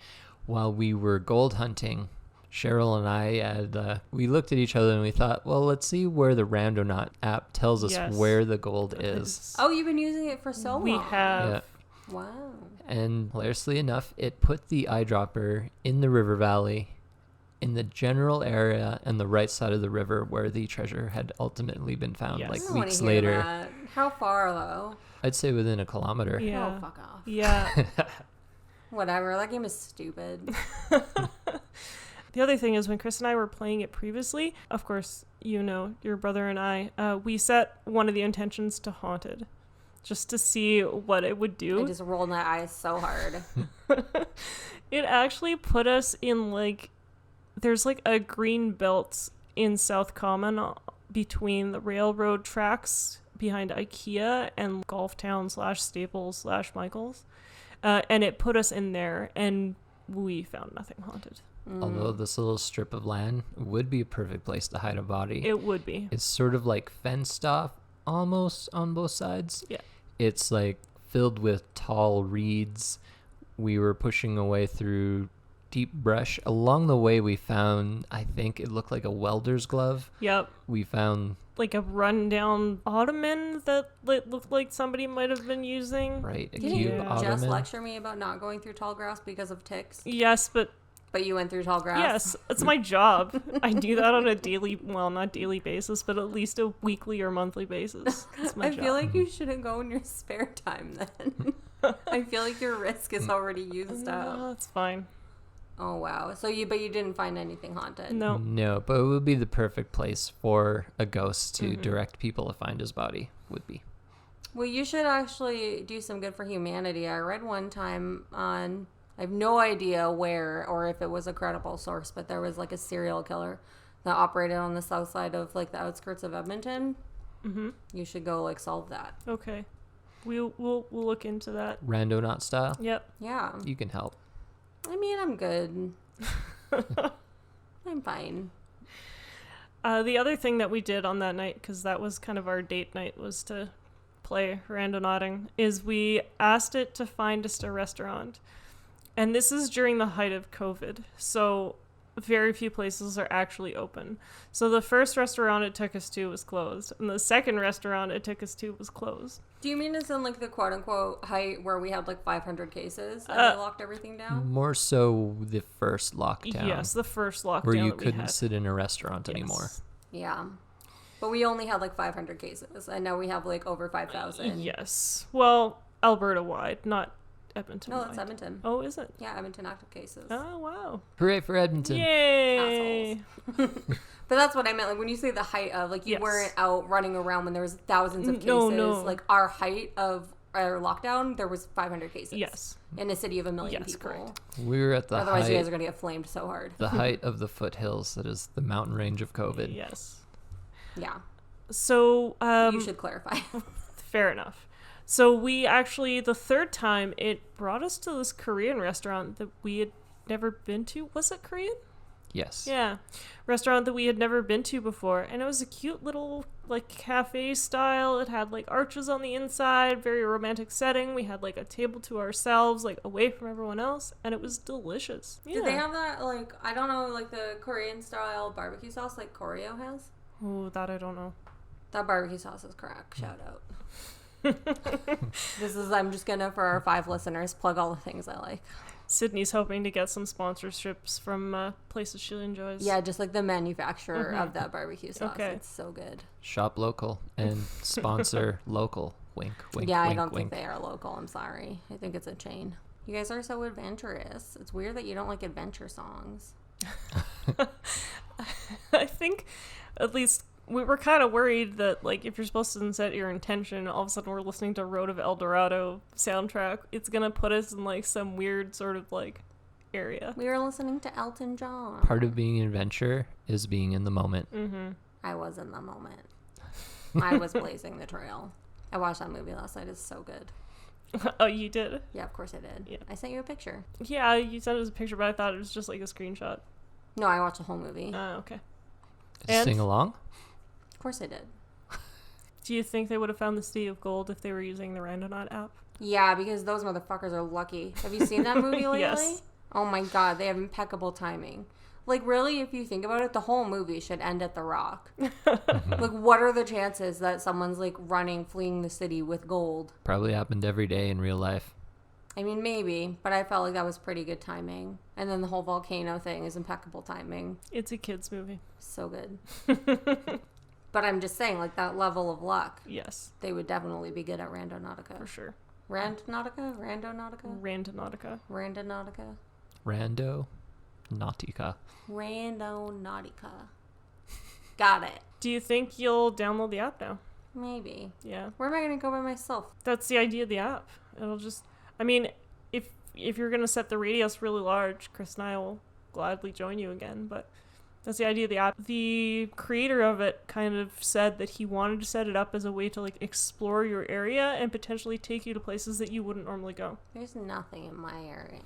While we were gold hunting, Cheryl and I had, we looked at each other and we thought, well, let's see where the Randonaut app tells us Yes. where the gold is. Oh, you've been using it for so long. We have. Yeah. Wow. And hilariously enough, it put the eyedropper in the river valley, in the general area and the right side of the river where the treasure had ultimately been found, Yes. like I don't wanna weeks hear later. that. How far, though? I'd say within a kilometer. Yeah. Oh, fuck off. Yeah. Whatever. That game is stupid. The other thing is when Chris and I were playing it previously, of course, you know, your brother and I, we set one of the intentions to haunted just to see what it would do. I just rolled my eyes so hard. It actually put us in like, there's like a green belt in South Common between the railroad tracks behind IKEA and Golf Town / Staples / Michaels. And it put us in there and we found nothing haunted. Although this little strip of land would be a perfect place to hide a body. It would be. It's sort of like fenced off almost on both sides. Yeah. It's like filled with tall reeds. We were pushing away through deep brush. Along the way we found, I think it looked like a welder's glove. Yep. We found, Like a rundown ottoman that looked like somebody might have been using. right, a Didn't cube you Yeah. just ottoman. lecture me about not going through tall grass because of ticks? Yes, but But you went through tall grass? yes, it's my job. I do that on a daily, well, not daily basis, but at least a weekly or monthly basis. It's my I job. feel like you shouldn't go in your spare time then. I feel like your risk is already used up. No, it's fine. Oh wow. But you didn't find anything haunted. No. No, but it would be the perfect place for a ghost to direct people to find his body, would be. Well, you should actually do some good for humanity. I read one time on, I have no idea where or if it was a credible source, but there was like a serial killer that operated on the south side of like the outskirts of Edmonton. Mm-hmm. You should go like solve that. Okay. We'll look into that. Randonaut style, Yep. Yeah. you can help. I mean, I'm good. I'm fine. The other thing that we did on that night, because that was kind of our date night, was to play Randonauting, is we asked it to find us a restaurant. And this is during the height of COVID, so very few places are actually open. So the first restaurant it took us to was closed, and the second restaurant it took us to was closed. Do you mean it's in like the quote unquote height where we had like 500 cases and they locked everything down? More so the first lockdown. Yes, the first lockdown where you that we couldn't had. sit in a restaurant Yes. anymore. Yeah. But we only had like 500 cases and now we have like over 5,000. Yes. Well, Alberta wide, not Edmonton No, wide. that's Edmonton. Oh, is it? Yeah, Edmonton active cases. Oh, wow. Hooray for Edmonton. Yay. But that's what I meant. Like when you say the height of, like you Yes. weren't out running around when there was thousands of cases. No. Like our height of our lockdown, there was 500 cases. Yes. In a city of 1 million Yes, people. correct. We were at the Otherwise, you guys height, are gonna get flamed so hard. the height of the foothills that is the mountain range of COVID. Yes. Yeah. So, You should clarify. fair enough. So we actually, the third time, it brought us to this Korean restaurant that we had never been to. Was it Korean? Yes. Yeah. Restaurant that we had never been to before. And it was a cute little, like, cafe style. It had, like, arches on the inside, very romantic setting. We had, like, a table to ourselves, like, away from everyone else. And it was delicious. Yeah. Did they have that, like, I don't know, like the Korean style barbecue sauce like Koryo has? Oh, that I don't know. That barbecue sauce is crack. Shout out. I'm just gonna, for our 5 listeners, plug all the things I like. Sydney's hoping to get some sponsorships from places she enjoys. Yeah, just like the manufacturer of that barbecue sauce. Okay. It's so good. Shop local and sponsor local. Wink, wink, Yeah, wink, I don't wink. think they are local. I'm sorry. I think it's a chain. You guys are so adventurous. It's weird that you don't like adventure songs. I think, at least, we were kind of worried that, like, if you're supposed to set your intention, all of a sudden we're listening to Road of El Dorado soundtrack, it's gonna put us in, like, some weird sort of, like, area. We were listening to Elton John. Part of being an adventure is being in the moment. Mm-hmm. I was in the moment. I was blazing the trail. I watched that movie last night. It's so good. Oh, you did? Yeah, of course I did. Yeah. I sent you a picture. Yeah, you sent us a picture, but I thought it was just like a screenshot. No, I watched the whole movie. Oh, okay. Did you sing along? Of course I did. Do you think they would have found the City of Gold if they were using the Randonaut app? Yeah, because those motherfuckers are lucky. Have you seen that movie lately? Yes. Oh my god, they have impeccable timing. Like, really, if you think about it, the whole movie should end at The Rock. Like, what are the chances that someone's, like, running, fleeing the city with gold? Probably happened every day in real life. I mean, maybe, but I felt like that was pretty good timing. And then the whole volcano thing is impeccable timing. It's a kid's movie. So good. But I'm just saying, like, that level of luck, Yes, they would definitely be good at Randonautica. for sure. Randonautica? Randonautica? Randonautica. Randonautica? Rando Nautica. Randonautica. Got it. Do you think you'll download the app now? Maybe. Yeah. Where am I going to go by myself? That's the idea of the app. It'll just... I mean, if you're going to set the radius really large, Chris and I will gladly join you again, but that's the idea of the app. The creator of it kind of said that he wanted to set it up as a way to, like, explore your area and potentially take you to places that you wouldn't normally go. There's nothing in my area.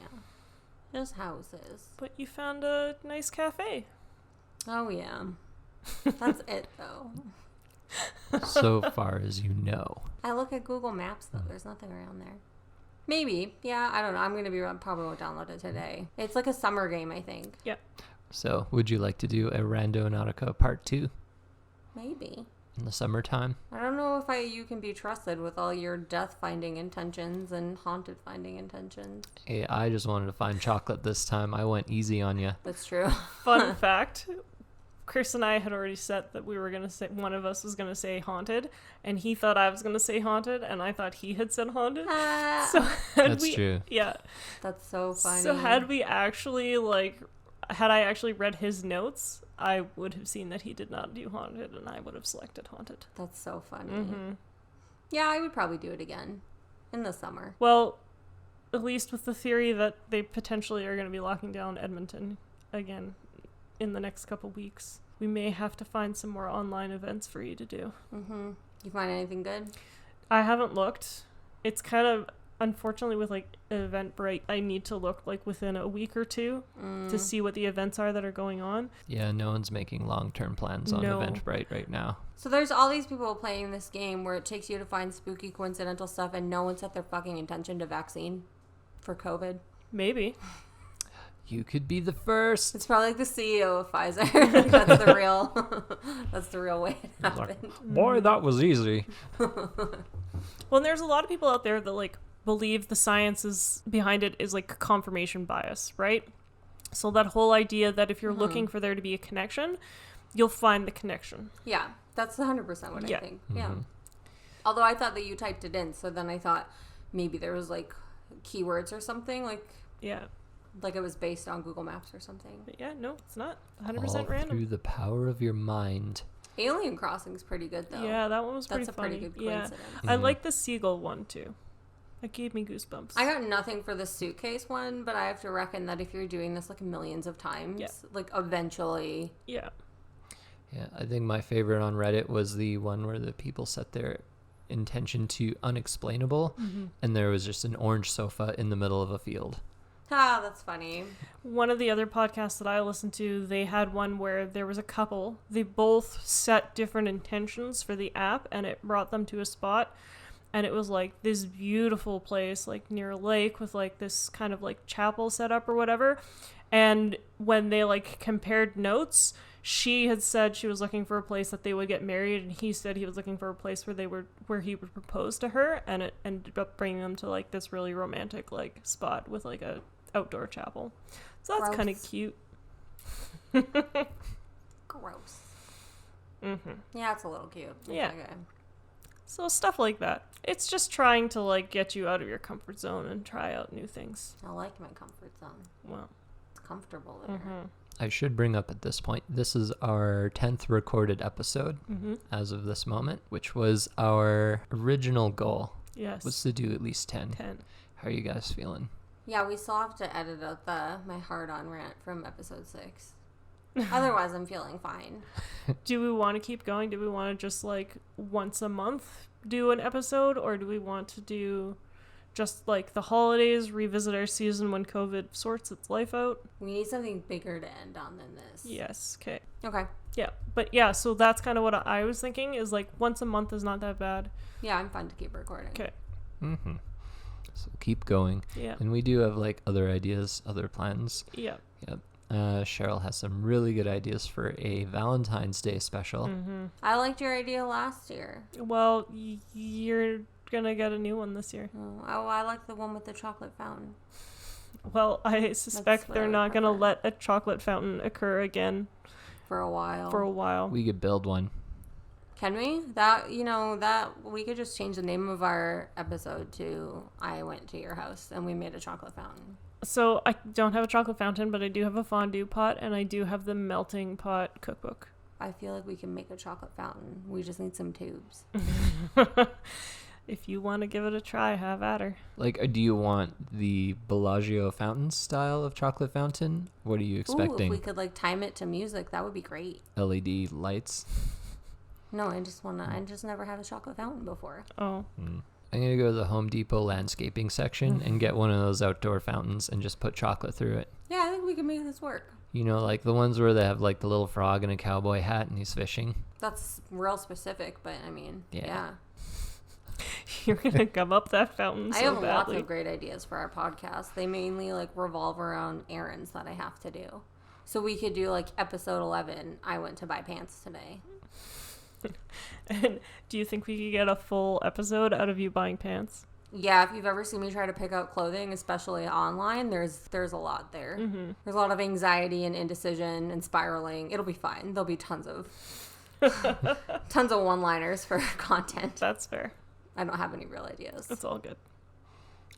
Just houses. But you found a nice cafe. Oh, yeah. That's it, though. So far as you know. I look at Google Maps, though. There's nothing around there. Maybe. Yeah, I don't know. I'm going to be probably won't download it today. It's like a summer game, I think. Yep. So, would you like to do a Randonautica Part 2 Maybe. in the summertime? I don't know if you can be trusted with all your death-finding intentions and haunted-finding intentions. Hey, I just wanted to find chocolate this time. I went easy on you. That's true. Fun fact. Chris and I had already set that we were going to say, one of us was going to say haunted, and he thought I was going to say haunted, and I thought he had said haunted. So That's true. Yeah. That's so funny. So had I actually read his notes, I would have seen that he did not do haunted, and I would have selected haunted. That's so funny. Mm-hmm. Yeah, I would probably do it again in the summer. Well, at least with the theory that they potentially are going to be locking down Edmonton again in the next couple weeks, we may have to find some more online events for you to do. Mm-hmm. You find anything good? I haven't looked. It's kind of, unfortunately, with like Eventbrite, I need to look like within a week or two to see what the events are that are going on. Yeah, no one's making long-term plans on No. Eventbrite right now. So there's all these people playing this game where it takes you to find spooky coincidental stuff and no one set their fucking intention to vaccine for COVID. Maybe. You could be the first. It's probably like the CEO of Pfizer. That's the real way it happened. Boy, that was easy. Well, and there's a lot of people out there that like believe the science is behind it is like confirmation bias, right? So that whole idea that if you're looking for there to be a connection, you'll find the connection. Yeah, that's 100% what Yeah. I think. Yeah. Although I thought that you typed it in, so then I thought maybe there was like keywords or something, like it was based on Google Maps or something. But yeah, no, it's not 100% All random. through the power of your mind. Alien Crossing's pretty good though. Yeah, that one was That's pretty a funny. pretty good coincidence. I like the seagull one too. That gave me goosebumps. I got nothing for the suitcase one, but I have to reckon that if you're doing this like millions of times, like eventually. Yeah. Yeah, I think my favorite on Reddit was the one where the people set their intention to unexplainable, and there was just an orange sofa in the middle of a field. Ah, that's funny. One of the other podcasts that I listened to, they had one where there was a couple. They both set different intentions for the app, and it brought them to a spot. And it was like this beautiful place, like near a lake with like this kind of like chapel set up or whatever. And when they like compared notes, she had said she was looking for a place that they would get married, and he said he was looking for a place where he would propose to her, and it ended up bringing them to like this really romantic like spot with like a outdoor chapel. So that's kind of cute. Gross. Mm-hmm. Yeah, it's a little cute. Yeah. Okay. So stuff like that. It's just trying to like get you out of your comfort zone and try out new things. I like my comfort zone. Well, It's comfortable there. I should bring up at this point, this is our 10th recorded episode as of this moment, which was our original goal. yes. Was to do at least 10. 10. How are you guys feeling? Yeah, we still have to edit out my hard-on rant from episode 6. Otherwise, I'm feeling fine. Do we want to keep going? Do we want to just like once a month do an episode, or do we want to do just like the holidays, revisit our season when COVID sorts its life out? We need something bigger to end on than this. Yes. Okay. Okay. Yeah. But yeah, so that's kind of what I was thinking, is like once a month is not that bad. Yeah, I'm fine to keep recording. Okay. Mm-hmm. So keep going. Yeah. And we do have like other ideas, other plans. Yeah. Yep. Cheryl has some really good ideas for a Valentine's Day special. Mm-hmm. I liked your idea last year. Well, you're gonna get a new one this year. Oh, I like the one with the chocolate fountain. Well, I suspect what they're I would not gonna prefer. let a chocolate fountain occur again For a while. for a while. We could build one. Can we? That we could just change the name of our episode to I went to your house and we made a chocolate fountain. So I don't have a chocolate fountain, but I do have a fondue pot, and I do have the melting pot cookbook. I feel like we can make a chocolate fountain. We just need some tubes. If you want to give it a try, have at her. Like, do you want the Bellagio fountain style of chocolate fountain? What are you Ooh, expecting? if we could like time it to music, that would be great. LED lights? No, I just never had a chocolate fountain before. Oh. I'm going to go to the Home Depot landscaping section and get one of those outdoor fountains and just put chocolate through it. Yeah, I think we can make this work. You know, like the ones where they have like the little frog in a cowboy hat and he's fishing. That's real specific, but I mean, yeah. You're gonna gum up that fountain so I have lots badly. of great ideas for our podcast. They mainly like revolve around errands that I have to do. So we could do like episode 11, I went to buy pants today. And do you think we could get a full episode out of you buying pants? Yeah, if you've ever seen me try to pick out clothing, especially online, there's a lot there. Mm-hmm. There's a lot of anxiety and indecision and spiraling. It'll be fine. There'll be tons of one-liners for content. That's fair. I don't have any real ideas. It's all good.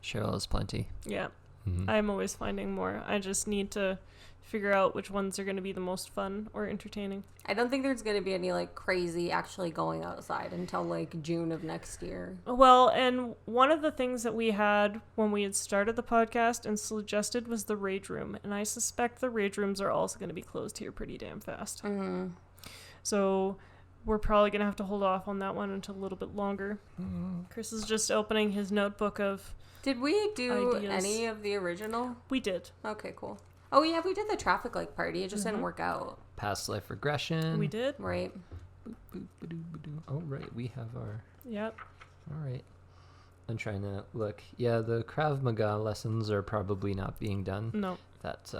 Cheryl has plenty. Yeah. Mhm. I'm always finding more. I just need to figure out which ones are going to be the most fun or entertaining. I don't think there's going to be any like crazy actually going outside until like June of next year. Well, and one of the things that we had when we had started the podcast and suggested was the rage room. And I suspect the rage rooms are also going to be closed here pretty damn fast. Mm-hmm. So we're probably going to have to hold off on that one until a little bit longer. Chris is just opening his notebook of... Did we do Ideas. any of the original? We did. Okay, cool. Oh yeah, we did the traffic light party. It just didn't Mhm. work out. Past life regression. We did. Right. Oh, right. We have our... Yep. All right. I'm trying to look. Yeah, the Krav Maga lessons are probably not being done. No. That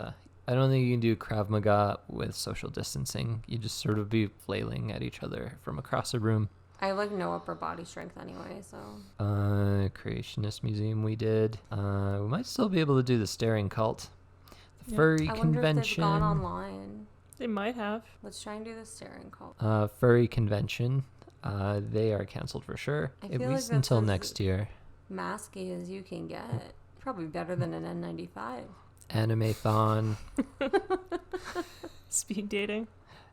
I don't think you can do Krav Maga with social distancing. You just sort of be flailing at each other from across a room. I have like no upper body strength anyway, so. Creationist Museum we did. We might still be able to do the Staring Cult. The Yeah. Furry I wonder if they've Convention. gone online. They might have. Let's try and do the staring cult. Furry Convention. They are canceled for sure. I At feel like least that's until as- next year. Masky as you can get. Probably better than an N95. Anime-thon. Speed dating.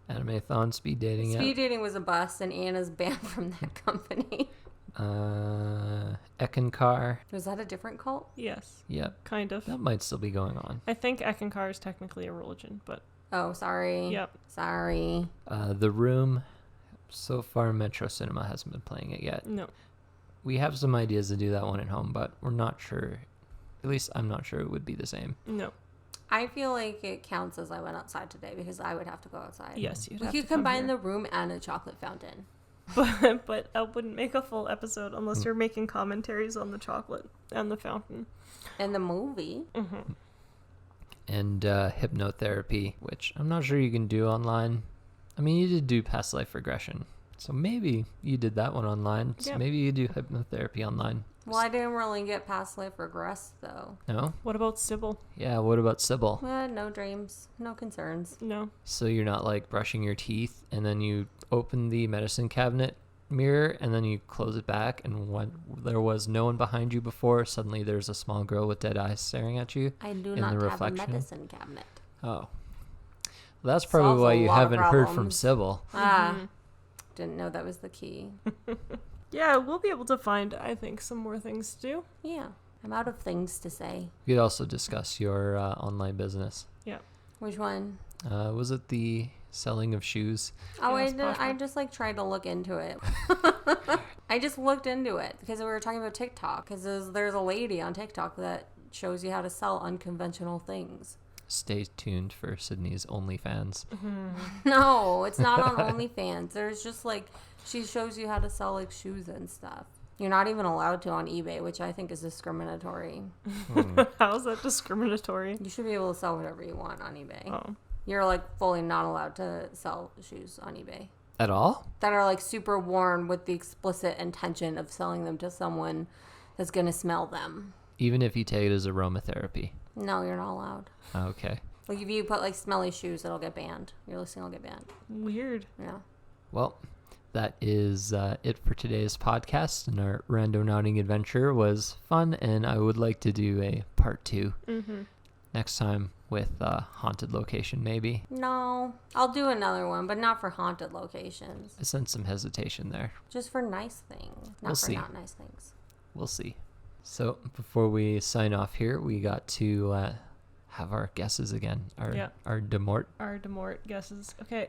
Anime-thon, speed dating. Speed dating was a bust, and Anna's banned from that company. Ekankar. Was that a different cult? Yes. Yep. Kind of. That might still be going on. I think Ekankar is technically a religion, but... Oh, sorry. Yep. Sorry. The Room. So far, Metro Cinema hasn't been playing it yet. No. We have some ideas to do that one at home, but we're not sure. At least I'm not sure it would be the same. No. I feel like it counts as I went outside today because I would have to go outside. Yes, you'd We have could to come combine here. the room and a chocolate fountain. But I wouldn't make a full episode unless you're making commentaries on the chocolate and the fountain. And the movie. Mm-hmm. And hypnotherapy, which I'm not sure you can do online. I mean, you did do past life regression. So maybe you did that one online. So Yeah. maybe you do hypnotherapy online. Well, I didn't really get past life regress, though. No? What about Sybil? Yeah, what about Sybil? No dreams. No concerns. No. So you're not like brushing your teeth and then you open the medicine cabinet mirror and then you close it back and when there was no one behind you before, suddenly there's a small girl with dead eyes staring at you. I do In not the have reflection? a medicine cabinet. Oh. Well, that's probably Solves why a you lot of haven't heard from problems. Sybil. Mhm. Didn't know that was the key. Yeah, we'll be able to find, I think, some more things to do. Yeah. I'm out of things to say. We could also discuss your online business. Which one? Was it the selling of shoes? Oh, Yeah, I just like tried to look into it. I just looked into it because we were talking about TikTok. Because there's a lady on TikTok that shows you how to sell unconventional things. Stay tuned for Sydney's OnlyFans. No, it's not on OnlyFans. There's just like, she shows you how to sell like shoes and stuff. You're not even allowed to on eBay, which I think is discriminatory. How is that discriminatory? You should be able to sell whatever you want on eBay. Oh. You're like fully not allowed to sell shoes on eBay At all? that are like super worn with the explicit intention of selling them to someone that's going to smell them. Even if you take it as aromatherapy. No, you're not allowed. Okay. Like if you put like smelly shoes, it'll get banned. Your listing will get banned. Weird. Yeah. Well, that is it for today's podcast. And our Randonauting adventure was fun, and I would like to do a part 2 next time with a haunted location, maybe. No, I'll do another one, but not for haunted locations. I sense some hesitation there. Just for nice things, not We'll for see. not nice things. We'll see. So before we sign off here, we got to have our guesses again. Our Demort Our Demort guesses. Okay.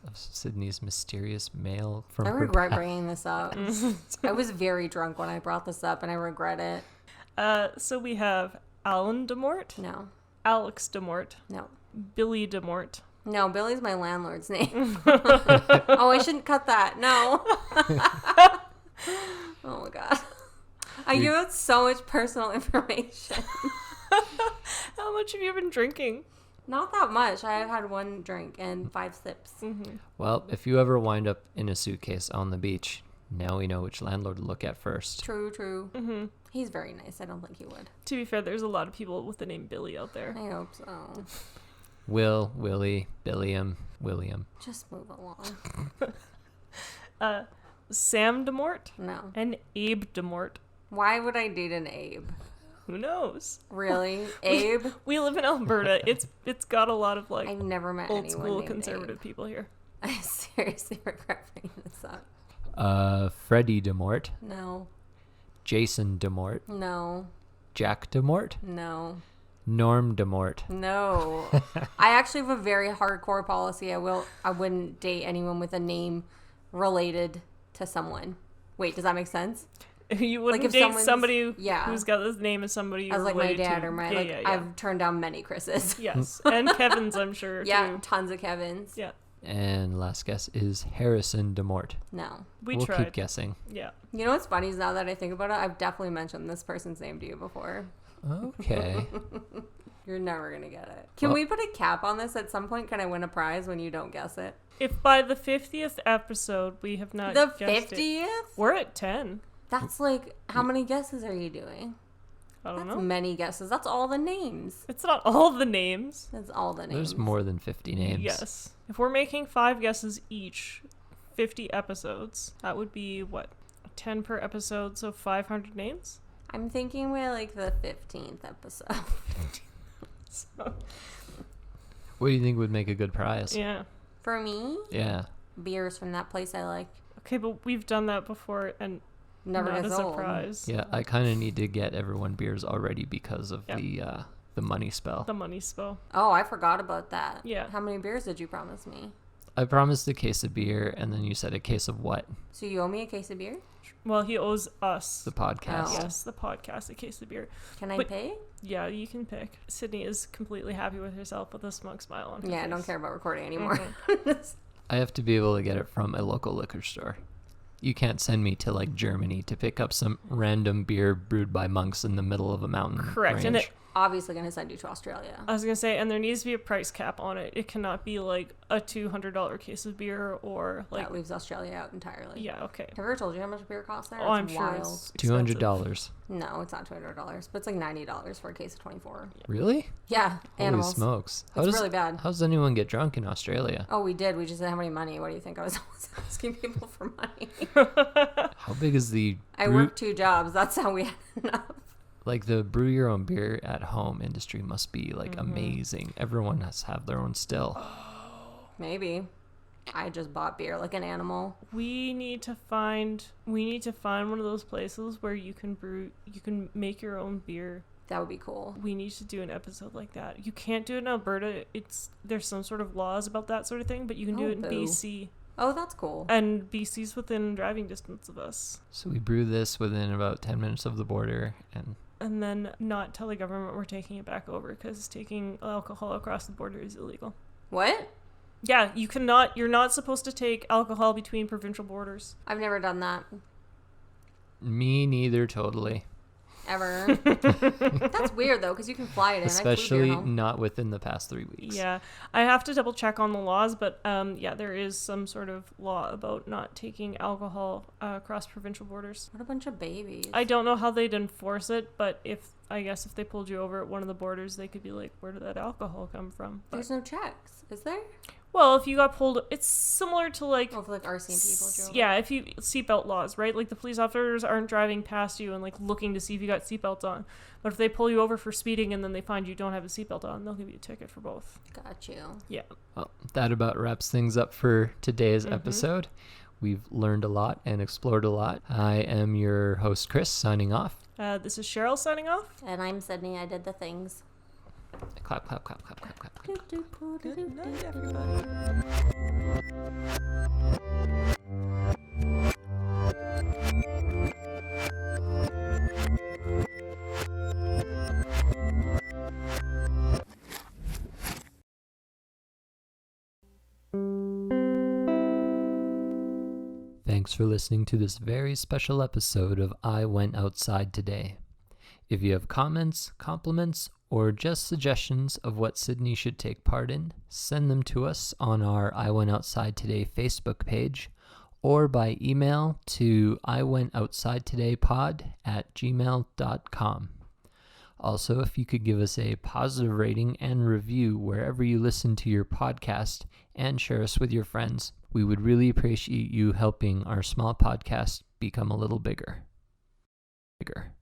of Sydney's mysterious mail from I her regret past. bringing this up. I was very drunk when I brought this up, and I regret it. So we have Alan Demort, No, Alex Demort, no. Billy Demort. No, Billy's my landlord's name. Oh, I shouldn't cut that. No. Oh my god. I give out so much personal information. How much have you been drinking? Not that much. I have had one drink and 5 sips. Well, if you ever wind up in a suitcase on the beach, now we know which landlord to look at first. True. He's very nice. I don't think he would. To be fair, there's a lot of people with the name Billy out there. I hope so. Will, Willie, Billiam, William. Just move along. Sam Demort No. and Abe Demort. Why would I date an Abe? Who knows? Really? Abe? We live in Alberta. It's got a lot of like I've never met old anyone school named conservative Abe. people here. I seriously regret bringing this up. Freddie Demort, No. Jason Demort, No. Jack Demort, No. Norm Demort. No. I actually have a very hardcore policy. I wouldn't date anyone with a name related to someone. Wait, does that make sense? You wouldn't if date someone's- somebody yeah. who's got this name as somebody you're As like my related dad to. or my yeah. I've turned down many Chris's. Yes, and Kevin's, I'm sure. Yeah, Too. tons of Kevins. Yeah, And last guess is Harrison Demort. No. we'll keep tried. guessing. Yeah. You know what's funny is now that I think about it, I've definitely mentioned this person's name to you before. Okay. You're never gonna get it. Can Well- we put a cap on this at some point? Can I win a prize when you don't guess it? If by the 50th episode we have not The guessed it, 50th? we're at 10. That's like, how many guesses are you doing? I don't That's know. many guesses. That's all the names. It's not all the names. That's all the names. There's more than 50 names. Yes. If we're making 5 guesses each, 50 episodes, that would be what? 10 per episode, so 500 names? I'm thinking we're like the 15th episode. So, What do you think would make a good prize? yeah. For me, Yeah. beers from that place I like. Okay, but we've done that before and Never not a gets old. surprise. Yeah, I kind of need to get everyone beers already because of Yeah. the money spell. The money spell. Oh, I forgot about that. Yeah. How many beers did you promise me? I promised a case of beer, and then you said a case of what? So you owe me a case of beer? Well, he owes us. The podcast. Oh. Yes, the podcast, a case of beer. Can I But- pay? Yeah, you can pick. Sydney is completely happy with herself with a smug smile on her Yeah, I face. don't care about recording anymore. I have to be able to get it from a local liquor store. You can't send me to like Germany to pick up some random beer brewed by monks in the middle of a mountain. Correct, and range. it- Obviously going to send you to Australia. I was going to say, and there needs to be a price cap on it. It cannot be like a $200 case of beer or like... That leaves Australia out entirely. Yeah, okay. Have I ever told you how much beer costs there? Oh, I'm It's sure wild. it's $200. No, it's not $200, but it's like $90 for a case of 24. Really? Yeah, Holy animals. smokes! It's really bad. How does anyone get drunk in Australia? Oh, we did. We just didn't have any money. What do you think? I was always asking people for money. How big is the I worked 2 jobs. That's how we had enough. like the brew your own beer at home industry must be like Mm-hmm. amazing. Everyone has to have their own still. Maybe. I just bought beer like an animal. We need to find one of those places where you can make your own beer That would be cool. We need to do an episode like that. You can't do it in Alberta. There's some sort of laws about that sort of thing, but you can do it in BC. Oh, that's cool. And BC's within driving distance of us. So we brew this within about 10 minutes of the border, and then not tell the government we're taking it back over, because taking alcohol across the border is illegal. What? Yeah, you're not supposed to take alcohol between provincial borders. I've never done that. Me neither, totally. Ever. That's weird though, because you can fly it in. Especially not within the past 3 weeks. Yeah, I have to double check on the laws, but there is some sort of law about not taking alcohol across provincial borders. What a bunch of babies. I don't know how they'd enforce it, but I guess if they pulled you over at one of the borders, they could be like, where did that alcohol come from? But there's no checks, is there? Well, if you got pulled, it's similar to like... Oh, for like RC people drove. Yeah, if you... Seatbelt laws, right? Like the police officers aren't driving past you and like looking to see if you got seatbelts on. But if they pull you over for speeding and then they find you don't have a seatbelt on, they'll give you a ticket for both. Got you. Yeah. Well, that about wraps things up for today's episode. We've learned a lot and explored a lot. I am your host, Chris, signing off. This is Cheryl signing off. And I'm Sydney. I did the things. Clap, clap, clap, clap, clap, clap. Good night, everybody. Thanks for listening to this very special episode of I Went Outside Today. If you have comments, compliments, or just suggestions of what Sydney should take part in, send them to us on our I Went Outside Today Facebook page or by email to iwentoutsidetodaypod@gmail.com. Also, if you could give us a positive rating and review wherever you listen to your podcast and share us with your friends, we would really appreciate you helping our small podcast become a little bigger. Bigger.